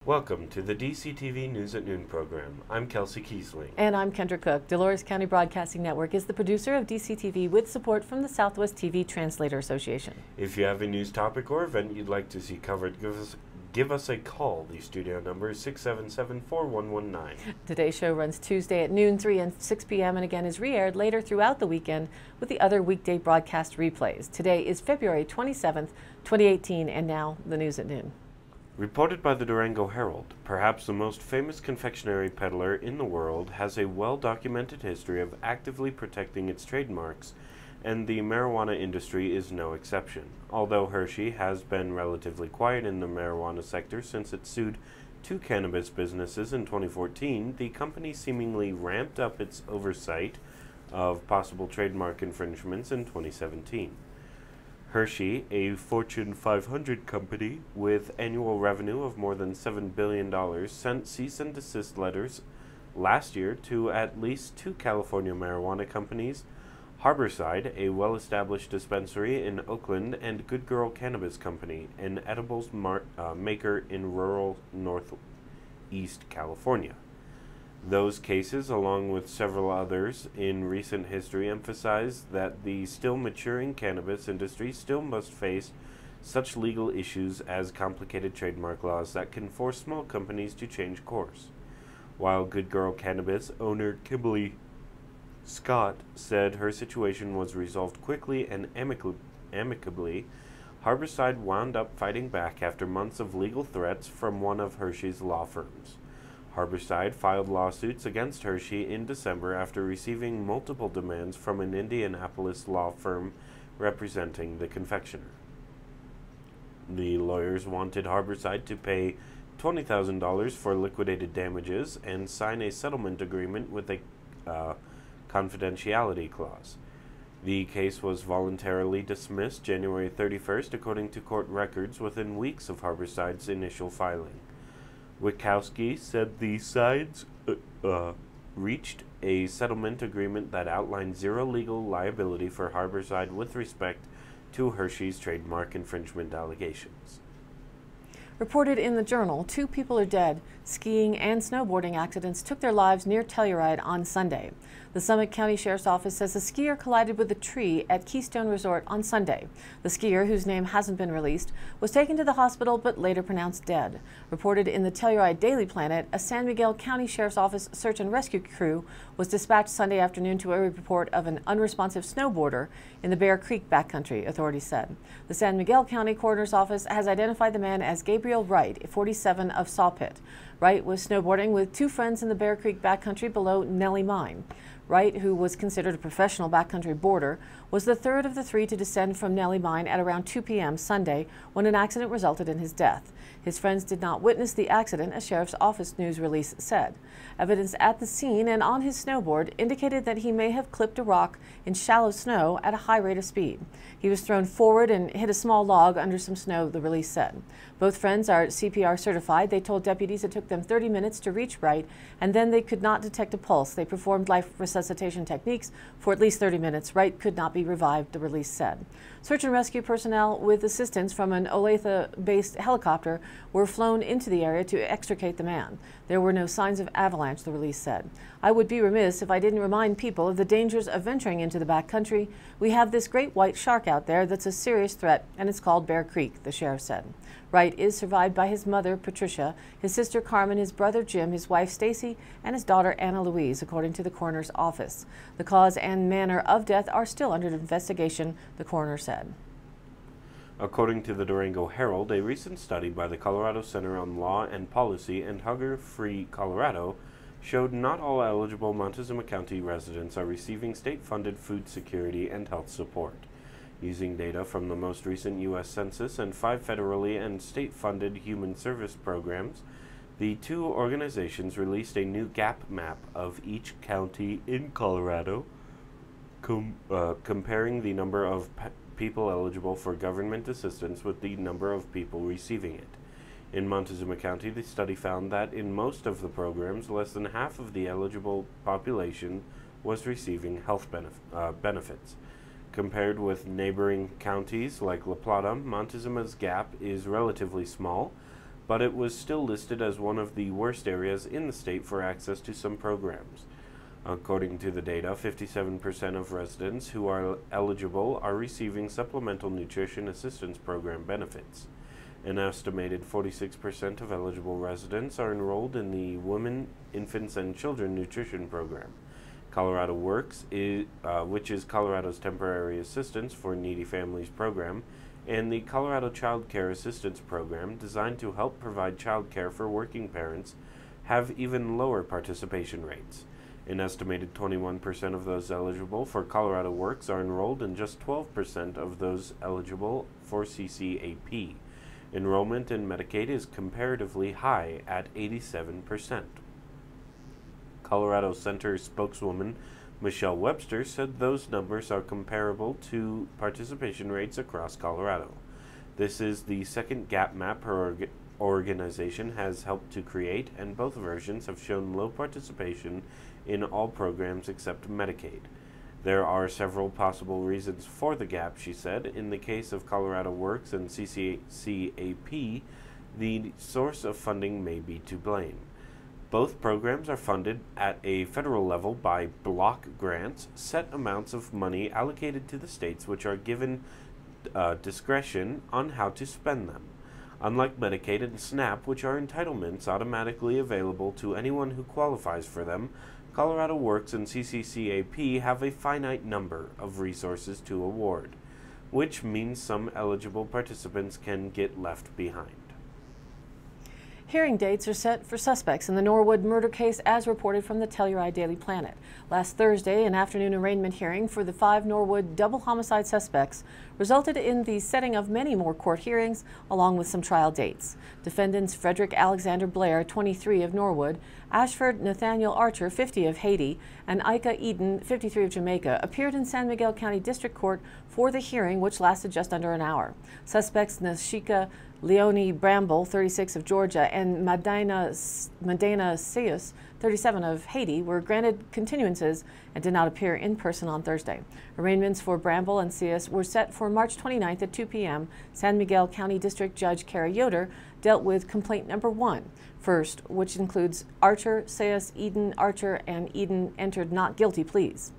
Welcome to the DCTV News at Noon program. I'm Kelsey Kiesling. And I'm Kendra Cook. Dolores County Broadcasting Network is the producer of DCTV with support from the Southwest TV Translator Association. If you have a news topic or event you'd like to see covered, give us a call. The studio number is 677-4119. Today's show runs Tuesday at noon, 3 and 6 p.m. and again is re-aired later throughout the weekend with the other weekday broadcast replays. Today is February 27th, 2018, and now the news at noon. Reported by the Durango Herald, perhaps the most famous confectionery peddler in the world has a well-documented history of actively protecting its trademarks, and the marijuana industry is no exception. Although Hershey has been relatively quiet in the marijuana sector since it sued two cannabis businesses in 2014, the company seemingly ramped up its oversight of possible trademark infringements in 2017. Hershey, a Fortune 500 company with annual revenue of more than $7 billion, sent cease and desist letters last year to at least two California marijuana companies, Harborside, a well-established dispensary in Oakland, and Good Girl Cannabis Company, an edibles maker in rural northeast California. Those cases, along with several others in recent history, emphasize that the still maturing cannabis industry still must face such legal issues as complicated trademark laws that can force small companies to change course. While Good Girl Cannabis owner Kimberly Scott said her situation was resolved quickly and amicably, Harborside wound up fighting back after months of legal threats from one of Hershey's law firms. Harborside filed lawsuits against Hershey in December after receiving multiple demands from an Indianapolis law firm representing the confectioner. The lawyers wanted Harborside to pay $20,000 for liquidated damages and sign a settlement agreement with a confidentiality clause. The case was voluntarily dismissed January 31st, according to court records, within weeks of Harborside's initial filing. Wachowski said the sides reached a settlement agreement that outlined zero legal liability for Harborside with respect to Hershey's trademark infringement allegations. Reported in the Journal, 2 people are dead. Skiing and snowboarding accidents took their lives near Telluride on Sunday. The Summit County Sheriff's Office says a skier collided with a tree at Keystone Resort on Sunday. The skier, whose name hasn't been released, was taken to the hospital but later pronounced dead. Reported in the Telluride Daily Planet, a San Miguel County Sheriff's Office search and rescue crew was dispatched Sunday afternoon to a report of an unresponsive snowboarder in the Bear Creek backcountry, authorities said. The San Miguel County Coroner's Office has identified the man as Gabriel Wright, 47, of Sawpit. Wright was snowboarding with 2 friends in the Bear Creek backcountry below Nellie Mine. Wright, who was considered a professional backcountry boarder, was the third of the 3 to descend from Nellie Mine at around 2 p.m. Sunday when an accident resulted in his death. His friends did not witness the accident, a Sheriff's Office news release said. Evidence at the scene and on his snowboard indicated that he may have clipped a rock in shallow snow at a high rate of speed. He was thrown forward and hit a small log under some snow, the release said. Both friends are CPR certified. They told deputies it took them 30 minutes to reach Wright, and then they could not detect a pulse. They performed life resuscitation techniques for at least 30 minutes. Wright could not be revived, the release said. Search and rescue personnel with assistance from an Olathe-based helicopter were flown into the area to extricate the man. There were no signs of avalanche, the release said. I would be remiss if I didn't remind people of the dangers of venturing into the backcountry. We have this great white shark out there that's a serious threat, and it's called Bear Creek, the sheriff said. Wright is survived by his mother, Patricia, his sister Carmen, his brother Jim, his wife Stacy, and his daughter Anna Louise, according to the coroner's office. The cause and manner of death are still under investigation, the coroner said. According to the Durango Herald, a recent study by the Colorado Center on Law and Policy and Hunger Free Colorado showed not all eligible Montezuma County residents are receiving state-funded food security and health support. Using data from the most recent U.S. Census and 5 federally and state-funded human service programs, the 2 organizations released a new gap map of each county in Colorado, comparing the number of people eligible for government assistance with the number of people receiving it. In Montezuma County, the study found that in most of the programs, less than half of the eligible population was receiving health benefits. Compared with neighboring counties like La Plata, Montezuma's gap is relatively small. but it was still listed as one of the worst areas in the state for access to some programs. According to the data, 57% of residents who are eligible are receiving Supplemental Nutrition Assistance Program benefits. An estimated 46% of eligible residents are enrolled in the Women, Infants, and Children Nutrition Program. Colorado Works, which is Colorado's temporary assistance for needy families program, and the Colorado Child Care Assistance Program, designed to help provide child care for working parents, have even lower participation rates. An estimated 21% of those eligible for Colorado Works are enrolled and just 12% of those eligible for CCAP. Enrollment in Medicaid is comparatively high at 87%. Colorado Center spokeswoman Michelle Webster said those numbers are comparable to participation rates across Colorado. This is the second gap map her organization has helped to create, and both versions have shown low participation in all programs except Medicaid. There are several possible reasons for the gap, she said. In the case of Colorado Works and CCAP, the source of funding may be to blame. Both programs are funded at a federal level by block grants, set amounts of money allocated to the states which are given discretion on how to spend them. Unlike Medicaid and SNAP, which are entitlements automatically available to anyone who qualifies for them, Colorado Works and CCCAP have a finite number of resources to award, which means some eligible participants can get left behind. Hearing dates are set for suspects in the Norwood murder case as reported from the Telluride Daily Planet. Last Thursday, an afternoon arraignment hearing for the 5 Norwood double homicide suspects resulted in the setting of many more court hearings along with some trial dates. Defendants Frederick Alexander Blair, 23 of Norwood, Ashford Nathaniel Archer, 50 of Haiti, and Ika Eden, 53 of Jamaica, appeared in San Miguel County District Court for the hearing, which lasted just under an hour. Suspects Nashika Leonie Bramble, 36 of Georgia, and Madena Sius, 37 of Haiti, were granted continuances and did not appear in person on Thursday. Arraignments for Bramble and Sius were set for March 29th at 2 p.m. San Miguel County District Judge Kara Yoder dealt with complaint number 1 first, which includes Archer, Sius, Eden, Archer, and Eden entered not guilty pleas.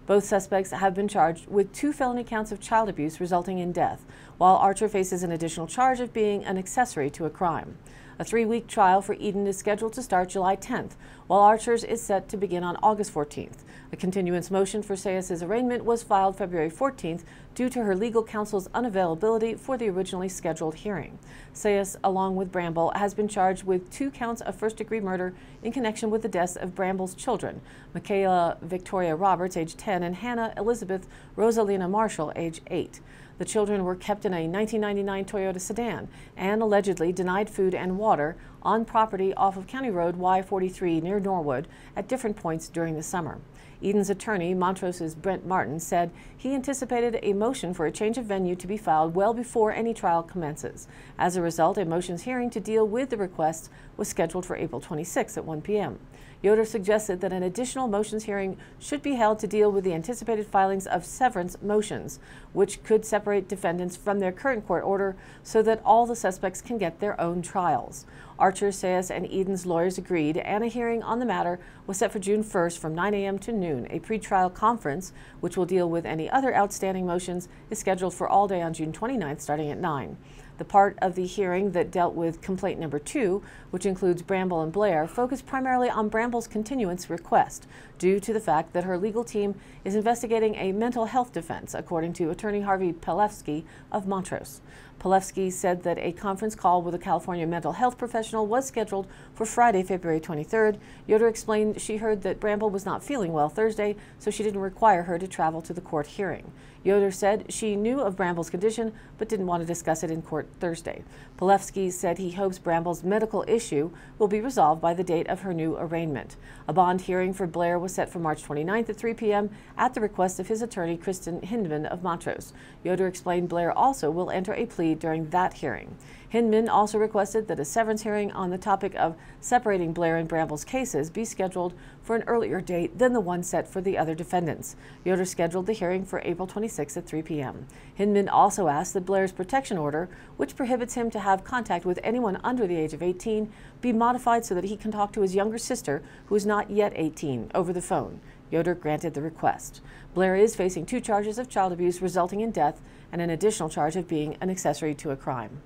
Both suspects have been charged with 2 felony counts of child abuse resulting in death, while Archer faces an additional charge of being an accessory to a crime. A 3-week trial for Eden is scheduled to start July 10th, while Archer's is set to begin on August 14th. A continuance motion for Sayas's arraignment was filed February 14th due to her legal counsel's unavailability for the originally scheduled hearing. Sayas, along with Bramble, has been charged with 2 counts of first-degree murder in connection with the deaths of Bramble's children, Michaela Victoria Roberts, age 10, and Hannah Elizabeth Rosalina Marshall, age 8. The children were kept in a 1999 Toyota sedan and allegedly denied food and water on property off of County Road Y43 near Norwood at different points during the summer. Eden's attorney, Montrose's Brent Martin, said he anticipated a motion for a change of venue to be filed well before any trial commences. As a result, a motions hearing to deal with the request was scheduled for April 26 at 1 p.m. Yoder suggested that an additional motions hearing should be held to deal with the anticipated filings of severance motions, which could separate defendants from their current court order so that all the suspects can get their own trials. Archer, Sayas, and Eden's lawyers agreed, and a hearing on the matter was set for June 1st from 9 a.m. to noon. A pretrial conference, which will deal with any other outstanding motions, is scheduled for all day on June 29th, starting at 9. The part of the hearing that dealt with complaint number 2, which includes Bramble and Blair, focused primarily on Bramble's continuance request due to the fact that her legal team is investigating a mental health defense, according to attorney Harvey Pelefsky of Montrose. Pelefsky said that a conference call with a California mental health professional was scheduled for Friday, February 23rd. Yoder explained she heard that Bramble was not feeling well Thursday, so she didn't require her to travel to the court hearing. Yoder said she knew of Bramble's condition but didn't want to discuss it in court Thursday. Pelefsky said he hopes Bramble's medical issue will be resolved by the date of her new arraignment. A bond hearing for Blair was set for March 29th at 3 p.m. at the request of his attorney, Kristen Hindman of Montrose. Yoder explained Blair also will enter a plea plea during that hearing. Hinman also requested that a severance hearing on the topic of separating Blair and Bramble's cases be scheduled for an earlier date than the one set for the other defendants. Yoder scheduled the hearing for April 26 at 3 p.m. Hinman also asked that Blair's protection order, which prohibits him to have contact with anyone under the age of 18, be modified so that he can talk to his younger sister, who is not yet 18, over the phone. Yoder granted the request. Blair is facing 2 charges of child abuse resulting in death and an additional charge of being an accessory to a crime.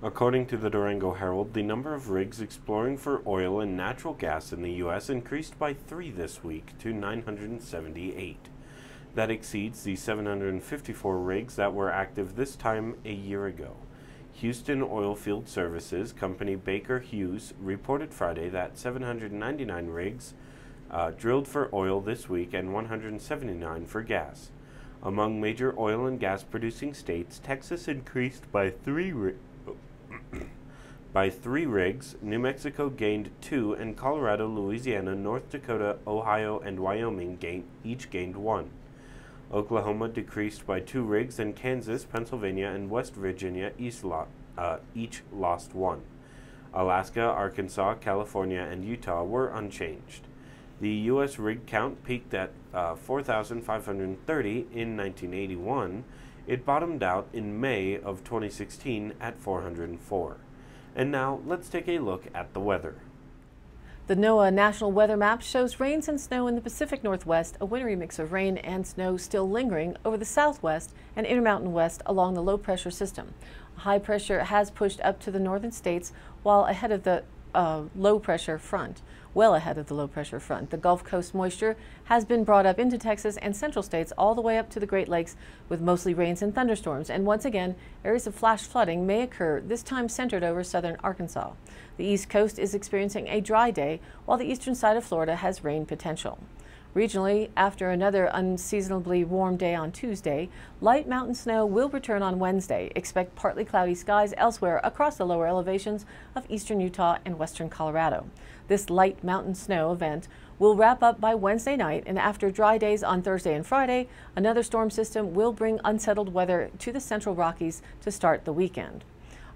According to the Durango Herald, the number of rigs exploring for oil and natural gas in the U.S. increased by 3 this week to 978. That exceeds the 754 rigs that were active this time a year ago. Houston Oilfield Services company Baker Hughes reported Friday that 799 rigs drilled for oil this week and 179 for gas. Among major oil and gas producing states, Texas increased by 3 rigs, New Mexico gained 2, and Colorado, Louisiana, North Dakota, Ohio, and Wyoming each gained 1. Oklahoma decreased by 2 rigs, and Kansas, Pennsylvania, and West Virginia each lost 1. Alaska, Arkansas, California, and Utah were unchanged. The U.S. rig count peaked at 4,530 in 1981. It bottomed out in May of 2016 at 404. And now let's take a look at the weather. The NOAA National Weather Map shows rains and snow in the Pacific Northwest, a wintry mix of rain and snow still lingering over the southwest and Intermountain West along the low-pressure system. High pressure has pushed up to the northern states while ahead of the low-pressure front. Well ahead of the low-pressure front. The Gulf Coast moisture has been brought up into Texas and central states all the way up to the Great Lakes with mostly rains and thunderstorms. And once again, areas of flash flooding may occur, this time centered over southern Arkansas. The East Coast is experiencing a dry day, while the eastern side of Florida has rain potential. Regionally, after another unseasonably warm day on Tuesday, light mountain snow will return on Wednesday. Expect partly cloudy skies elsewhere across the lower elevations of eastern Utah and western Colorado. This light mountain snow event will wrap up by Wednesday night, and after dry days on Thursday and Friday, another storm system will bring unsettled weather to the central Rockies to start the weekend.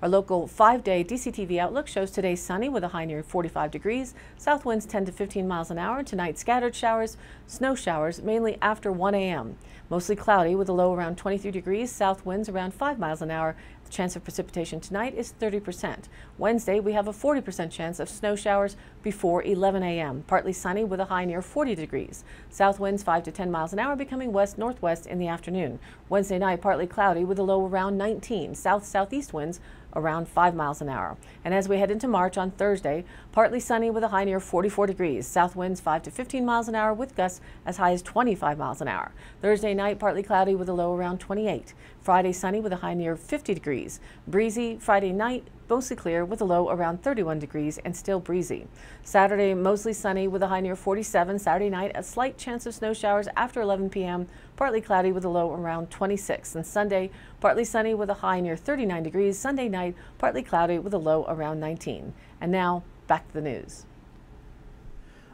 Our local 5-day DCTV outlook shows today sunny with a high near 45 degrees, south winds 10 to 15 miles an hour. Tonight, scattered showers, snow showers, mainly after 1 a.m. Mostly cloudy with a low around 23 degrees, south winds around 5 miles an hour. The chance of precipitation tonight is 30%. Wednesday, we have a 40% chance of snow showers before 11 a.m. Partly sunny with a high near 40 degrees. South winds 5 to 10 miles an hour, becoming west-northwest in the afternoon. Wednesday night, partly cloudy with a low around 19. South-southeast winds around 5 miles an hour. And as we head into March on Thursday, partly sunny with a high near 44 degrees. South winds 5 to 15 miles an hour with gusts as high as 25 miles an hour. Thursday night, partly cloudy with a low around 28. Friday, sunny with a high near 50 degrees. Breezy Friday night, mostly clear with a low around 31 degrees and still breezy. Saturday, mostly sunny with a high near 47. Saturday night, a slight chance of snow showers after 11 p.m. Partly cloudy with a low around 26. And Sunday, partly sunny with a high near 39 degrees. Sunday night, partly cloudy with a low around 19. And now, back to the news.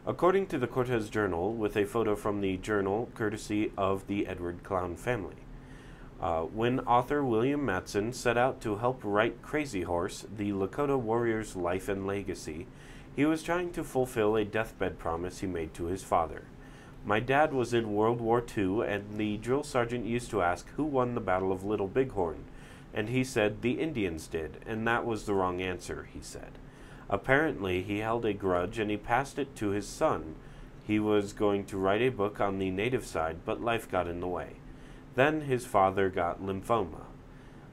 According to the Cortez Journal, with a photo from the Journal courtesy of the Edward Clown family. When author William Matson set out to help write Crazy Horse, the Lakota warrior's life and legacy, he was trying to fulfill a deathbed promise he made to his father. My dad was in World War II, and the drill sergeant used to ask who won the Battle of Little Bighorn, and he said the Indians did, and that was the wrong answer, he said. Apparently, he held a grudge and he passed it to his son. He was going to write a book on the native side, but life got in the way. Then his father got lymphoma.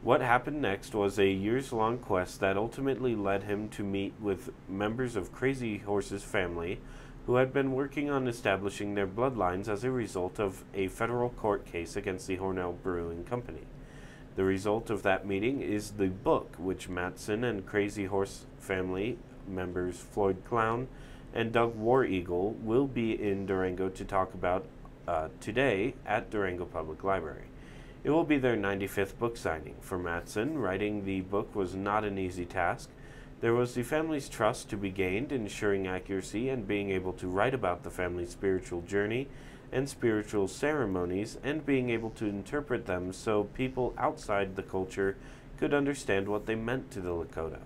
What happened next was a years-long quest that ultimately led him to meet with members of Crazy Horse's family who had been working on establishing their bloodlines as a result of a federal court case against the Hornell Brewing Company. The result of that meeting is the book, which Matson and Crazy Horse family members Floyd Clown and Doug War Eagle will be in Durango to talk about today at Durango Public Library. It will be their 95th book signing. For Matson, writing the book was not an easy task. There was the family's trust to be gained, ensuring accuracy and being able to write about the family's spiritual journey and spiritual ceremonies, and being able to interpret them so people outside the culture could understand what they meant to the Lakota.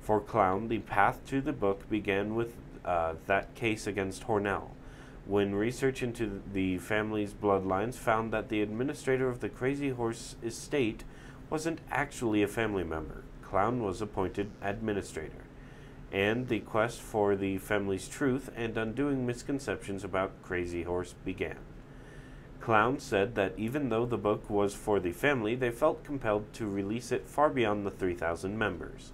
For Clown, the path to the book began with that case against Hornell, when research into the family's bloodlines found that the administrator of the Crazy Horse estate wasn't actually a family member. Clown was appointed administrator, and the quest for the family's truth and undoing misconceptions about Crazy Horse began. Clown said that even though the book was for the family, they felt compelled to release it far beyond the 3,000 members.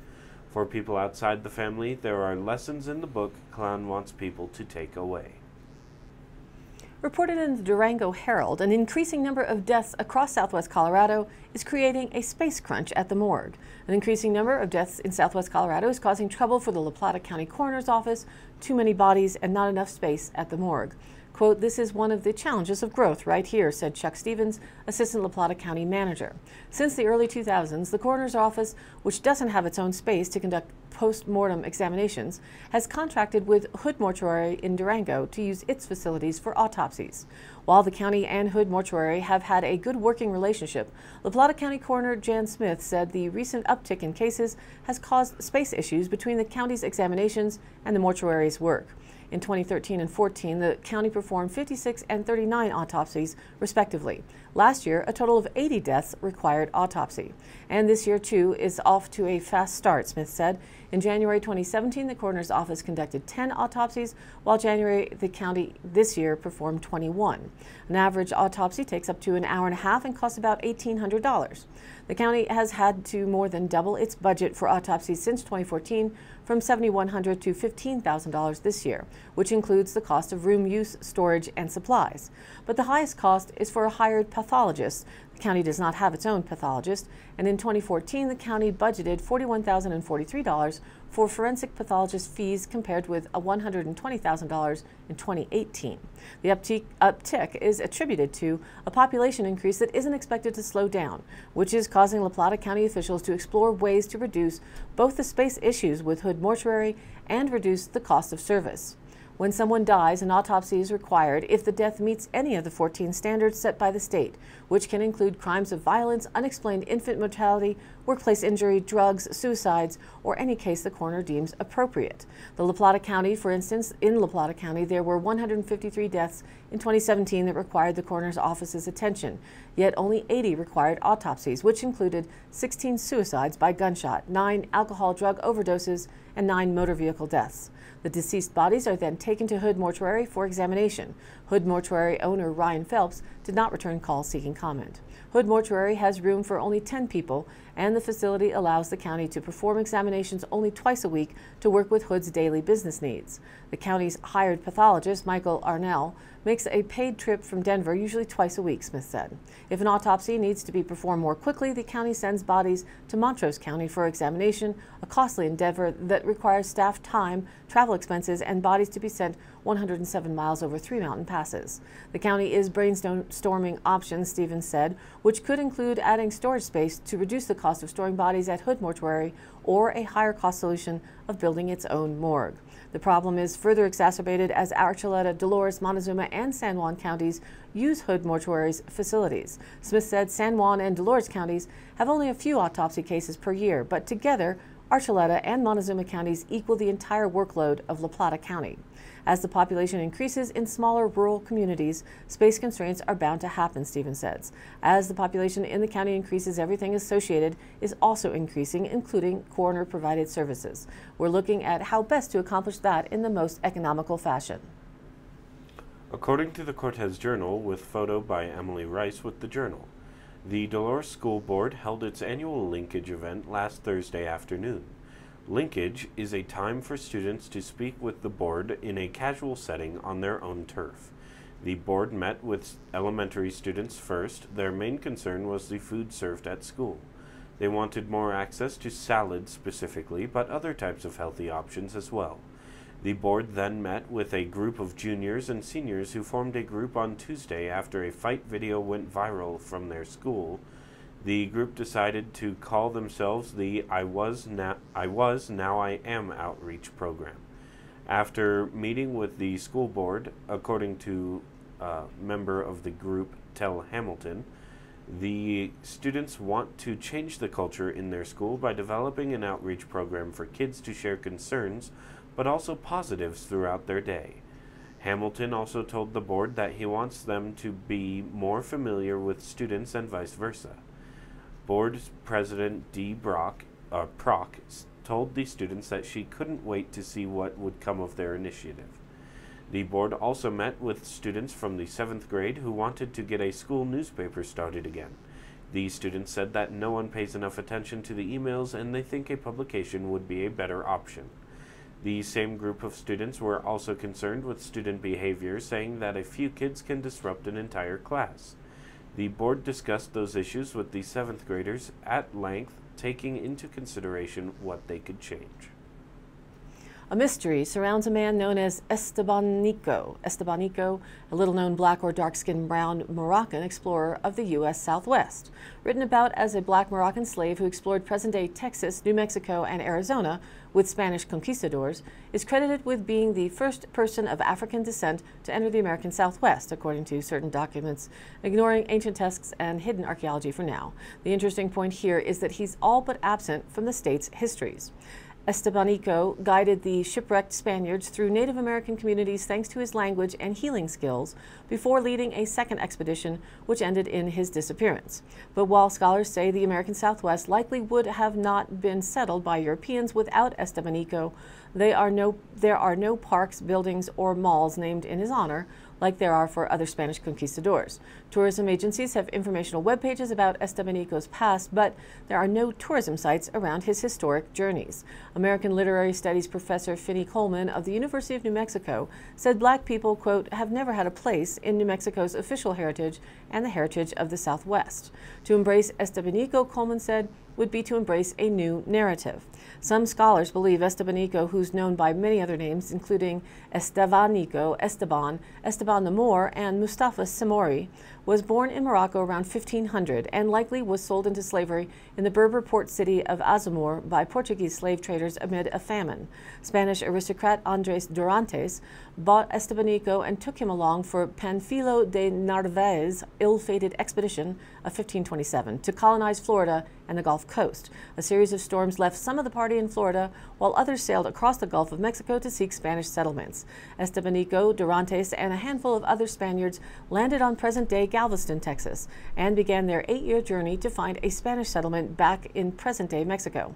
For people outside the family, there are lessons in the book Clown wants people to take away. Reported in the Durango Herald, an increasing number of deaths across southwest Colorado is creating a space crunch at the morgue. An increasing number of deaths in southwest Colorado is causing trouble for the La Plata County Coroner's Office, too many bodies and not enough space at the morgue. Quote, "This is one of the challenges of growth right here," said Chuck Stevens, Assistant La Plata County Manager. Since the early 2000s, the Coroner's Office, which doesn't have its own space to conduct post-mortem examinations, has contracted with Hood Mortuary in Durango to use its facilities for autopsies. While the county and Hood Mortuary have had a good working relationship, La Plata County Coroner Jan Smith said the recent uptick in cases has caused space issues between the county's examinations and the mortuary's work. In 2013 and 14, the county performed 56 and 39 autopsies, respectively. Last year, a total of 80 deaths required autopsy. And this year, too, is off to a fast start, Smith said. In January 2017, the coroner's office conducted 10 autopsies, while January, the county this year performed 21. An average autopsy takes up to an hour and a half and costs about $1,800. The county has had to more than double its budget for autopsies since 2014, from $7,100 to $15,000 this year, which includes the cost of room use, storage, and supplies. But the highest cost is for a hired pathologist. The county does not have its own pathologist, and in 2014, the county budgeted $41,043 for forensic pathologist fees compared with $120,000 in 2018. The uptick is attributed to a population increase that isn't expected to slow down, which is causing La Plata County officials to explore ways to reduce both the space issues with Hood Mortuary and reduce the cost of service. When someone dies, an autopsy is required if the death meets any of the 14 standards set by the state, which can include crimes of violence, unexplained infant mortality, workplace injury, drugs, suicides, or any case the coroner deems appropriate. The La Plata County, for instance, in La Plata County, there were 153 deaths in 2017 that required the coroner's office's attention, yet only 80 required autopsies, which included 16 suicides by gunshot, 9 alcohol-drug overdoses, and 9 motor vehicle deaths. The deceased bodies are then taken to Hood Mortuary for examination. Hood Mortuary owner Ryan Phelps did not return calls seeking comment. Hood Mortuary has room for only 10 people, and the facility allows the county to perform examinations only twice a week to work with Hood's daily business needs. The county's hired pathologist, Michael Arnell, makes a paid trip from Denver usually twice a week, Smith said. If an autopsy needs to be performed more quickly, the county sends bodies to Montrose County for examination, a costly endeavor that requires staff time, travel expenses, and bodies to be sent 107 miles over 3 mountain passes. The county is brainstorming options, Stevens said, which could include adding storage space to reduce the cost of storing bodies at Hood Mortuary or a higher cost solution of building its own morgue. The problem is further exacerbated as Archuleta, Dolores, Montezuma, and San Juan counties use Hood Mortuary's facilities. Smith said San Juan and Dolores counties have only a few autopsy cases per year, but together, Archuleta and Montezuma counties equal the entire workload of La Plata County. As the population increases in smaller rural communities, space constraints are bound to happen, Stevens says. As the population in the county increases, everything associated is also increasing, including coroner-provided services. We're looking at how best to accomplish that in the most economical fashion. According to the Cortez Journal, with photo by Emily Rice with the Journal, the Dolores School Board held its annual Linkage event last Thursday afternoon. Linkage is a time for students to speak with the board in a casual setting on their own turf. The board met with elementary students first. Their main concern was the food served at school. They wanted more access to salads specifically, but other types of healthy options as well. The board then met with a group of juniors and seniors who formed a group on Tuesday after a fight video went viral from their school. The group decided to call themselves the I Was, Now I Am outreach program. After meeting with the school board, according to member of the group Tell Hamilton, the students want to change the culture in their school by developing an outreach program for kids to share concerns, but also positives throughout their day. Hamilton also told the board that he wants them to be more familiar with students and vice versa. Board President Dee Prock told the students that she couldn't wait to see what would come of their initiative. The board also met with students from the 7th grade who wanted to get a school newspaper started again. These students said that no one pays enough attention to the emails and they think a publication would be a better option. The same group of students were also concerned with student behavior, saying that a few kids can disrupt an entire class. The board discussed those issues with the 7th graders at length, taking into consideration what they could change. A mystery surrounds a man known as Estebanico. Estebanico, a little-known black or dark-skinned brown Moroccan explorer of the U.S. Southwest. Written about as a black Moroccan slave who explored present-day Texas, New Mexico, and Arizona with Spanish conquistadors, is credited with being the first person of African descent to enter the American Southwest, according to certain documents, ignoring ancient texts and hidden archaeology for now. The interesting point here is that he's all but absent from the state's histories. Estebanico guided the shipwrecked Spaniards through Native American communities thanks to his language and healing skills before leading a second expedition which ended in his disappearance. But while scholars say the American Southwest likely would have not been settled by Europeans without Estebanico, there are no parks, buildings, or malls named in his honor like there are for other Spanish conquistadors. Tourism agencies have informational web pages about Estebanico's past, but there are no tourism sites around his historic journeys. American Literary Studies professor Finney Coleman of the University of New Mexico said black people, quote, have never had a place in New Mexico's official heritage and the heritage of the Southwest. To embrace Estebanico, Coleman said, would be to embrace a new narrative. Some scholars believe Estebanico, who's known by many other names, including Estevanico, Esteban the Moor, and Mustafa Samori, was born in Morocco around 1500 and likely was sold into slavery in the Berber port city of Azamor by Portuguese slave traders amid a famine. Spanish aristocrat Andres Dorantes bought Estebanico and took him along for Panfilo de Narvaez's ill-fated expedition of 1527 to colonize Florida and the Gulf Coast. A series of storms left some of the party in Florida, while others sailed across the Gulf of Mexico to seek Spanish settlements. Estebanico, Dorantes, and a handful of other Spaniards landed on present-day Galveston, Texas, and began their 8-year journey to find a Spanish settlement back in present-day Mexico.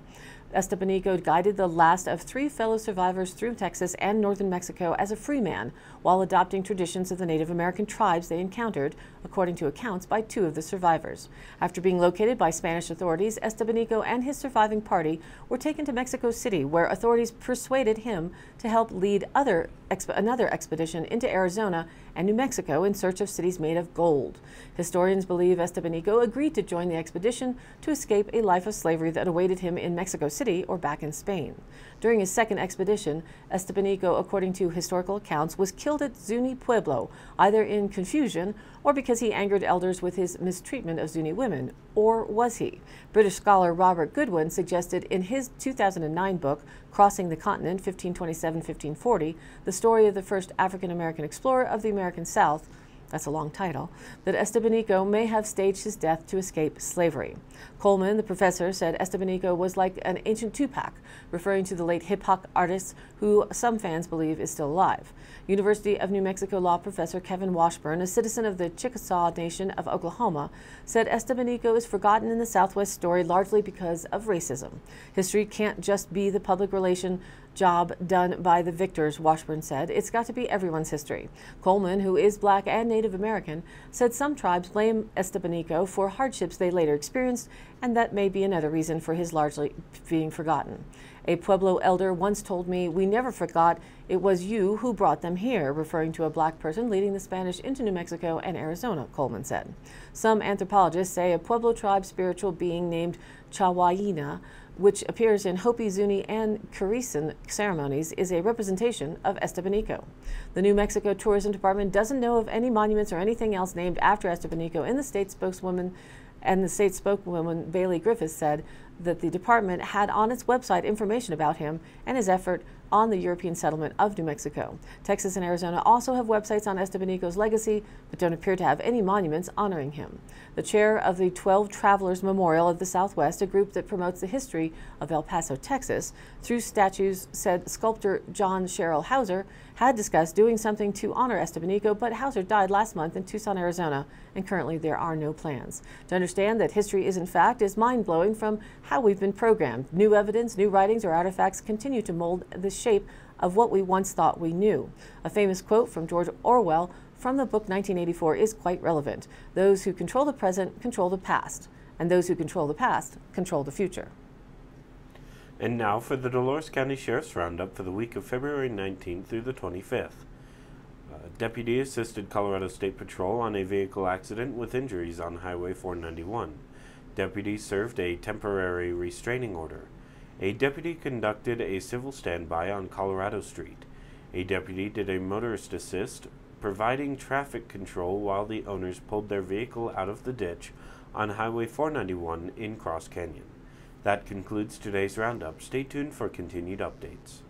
Estebanico guided the last of 3 fellow survivors through Texas and northern Mexico as a free man, while adopting traditions of the Native American tribes they encountered, according to accounts by 2 of the survivors. After being located by Spanish authorities, Estebanico and his surviving party were taken to Mexico City, where authorities persuaded him to help lead another expedition into Arizona and New Mexico in search of cities made of gold. Historians believe Estebanico agreed to join the expedition to escape a life of slavery that awaited him in Mexico City or back in Spain. During his second expedition, Estebanico, according to historical accounts, was killed at Zuni Pueblo, either in confusion or because he angered elders with his mistreatment of Zuni women. Or was he? British scholar Robert Goodwin suggested in his 2009 book, Crossing the Continent, 1527-1540, the story of the first African-American explorer of the American South, that's a long title, that Estebanico may have staged his death to escape slavery. Coleman, the professor, said Estebanico was like an ancient Tupac, referring to the late hip-hop artist who some fans believe is still alive. University of New Mexico law professor Kevin Washburn, a citizen of the Chickasaw Nation of Oklahoma, said Estebanico is forgotten in the Southwest story largely because of racism. History can't just be the public relation job done by the victors, Washburn said. It's got to be everyone's history. Coleman, who is black and Native American, said some tribes blame Estebanico for hardships they later experienced, and that may be another reason for his largely being forgotten. A Pueblo elder once told me, "We never forgot it was you who brought them here," referring to a black person leading the Spanish into New Mexico and Arizona, Coleman said. Some anthropologists say a Pueblo tribe spiritual being named Chawayina, which appears in Hopi, Zuni, and Carisan ceremonies, is a representation of Estebanico. The New Mexico Tourism Department doesn't know of any monuments or anything else named after Estebanico, and the state spokeswoman Bailey Griffiths said that the department had on its website information about him and his effort on the European settlement of New Mexico. Texas and Arizona also have websites on Estevanico's legacy, but don't appear to have any monuments honoring him. The chair of the 12 Travelers Memorial of the Southwest, a group that promotes the history of El Paso, Texas, through statues, said sculptor John Sherrill Hauser had discussed doing something to honor Estevanico, but Hauser died last month in Tucson, Arizona, and currently there are no plans. To understand that history is in fact is mind-blowing from how we've been programmed. New evidence, new writings, or artifacts continue to mold the shape of what we once thought we knew. A famous quote from George Orwell from the book 1984 is quite relevant. Those who control the present control the past, and those who control the past control the future. And now for the Dolores County Sheriff's Roundup for the week of February 19th through the 25th. Deputy assisted Colorado State Patrol on a vehicle accident with injuries on Highway 491. Deputy served a temporary restraining order. A deputy conducted a civil standby on Colorado Street. A deputy did a motorist assist, providing traffic control while the owners pulled their vehicle out of the ditch on Highway 491 in Cross Canyon. That concludes today's roundup. Stay tuned for continued updates.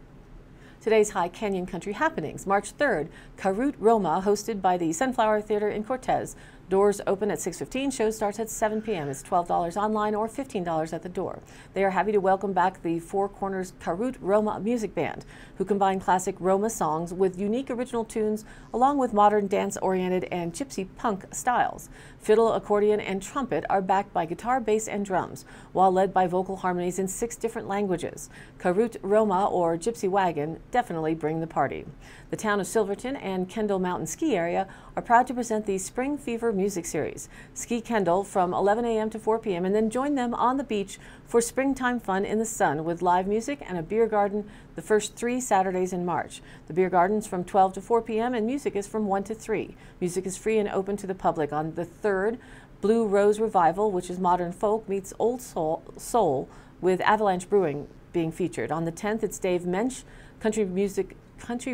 Today's High Canyon Country happenings. March 3rd, Karut Roma, hosted by the Sunflower Theater in Cortez. Doors open at 6:15. Show starts at 7 p.m. It's $12 online or $15 at the door. They are happy to welcome back the Four Corners Karut Roma Music Band, who combine classic Roma songs with unique original tunes, along with modern dance-oriented and gypsy punk styles. Fiddle, accordion, and trumpet are backed by guitar, bass, and drums, while led by vocal harmonies in 6 different languages. Karut Roma, or Gypsy Wagon, definitely bring the party. The town of Silverton and Kendall Mountain Ski Area are proud to present the Spring Fever Music Series. Ski Kendall from 11 a.m. to 4 p.m. and then join them on the beach for springtime fun in the sun with live music and a beer garden the first 3 Saturdays in March. The beer garden's from 12 to 4 p.m. and music is from 1 to 3. Music is free and open to the public. On the 3rd, Blue Rose Revival, which is modern folk meets old soul with Avalanche Brewing being featured. On the 10th, it's Dave Mensch, country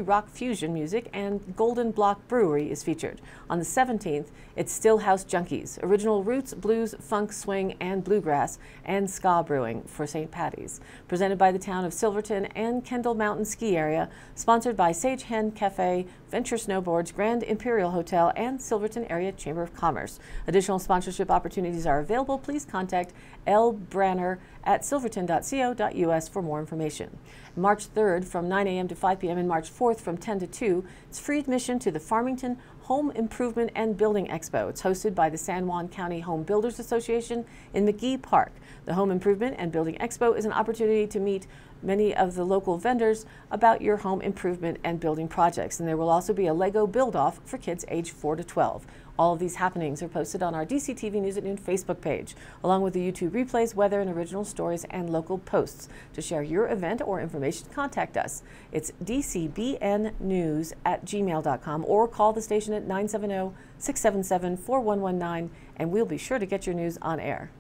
rock fusion music, and Golden Block Brewery is featured. On the 17th, it's Stillhouse Junkies, original roots, blues, funk, swing, and bluegrass, and ska brewing for St. Patty's. Presented by the town of Silverton and Kendall Mountain Ski Area, sponsored by Sage Hen Cafe, Venture Snowboards, Grand Imperial Hotel, and Silverton Area Chamber of Commerce. Additional sponsorship opportunities are available. Please contact L. Branner at silverton.co.us for more information. March 3rd from 9 a.m. to 5 p.m. and March 4th from 10 to 2, it's free admission to the Farmington Home Improvement and Building Expo. It's hosted by the San Juan County Home Builders Association in McGee Park. The Home Improvement and Building Expo is an opportunity to meet many of the local vendors about your home improvement and building projects. And there will also be a Lego build-off for kids age 4 to 12. All of these happenings are posted on our DCTV News at Noon Facebook page, along with the YouTube replays, weather and original stories, and local posts. To share your event or information, contact us. It's dcbnnews@gmail.com or call the station at 970-677-4119, and we'll be sure to get your news on air.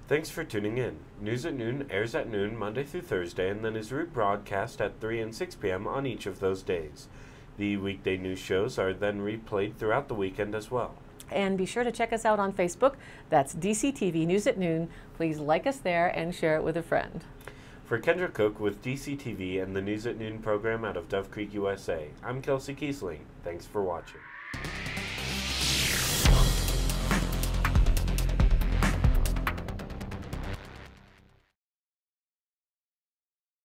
Thanks for tuning in. News at Noon airs at noon Monday through Thursday and then is rebroadcast at 3 and 6 p.m. on each of those days. The weekday news shows are then replayed throughout the weekend as well. And be sure to check us out on Facebook. That's DCTV News at Noon. Please like us there and share it with a friend. For Kendra Cook with DCTV and the News at Noon program out of Dove Creek, USA, I'm Kelsey Kiesling. Thanks for watching.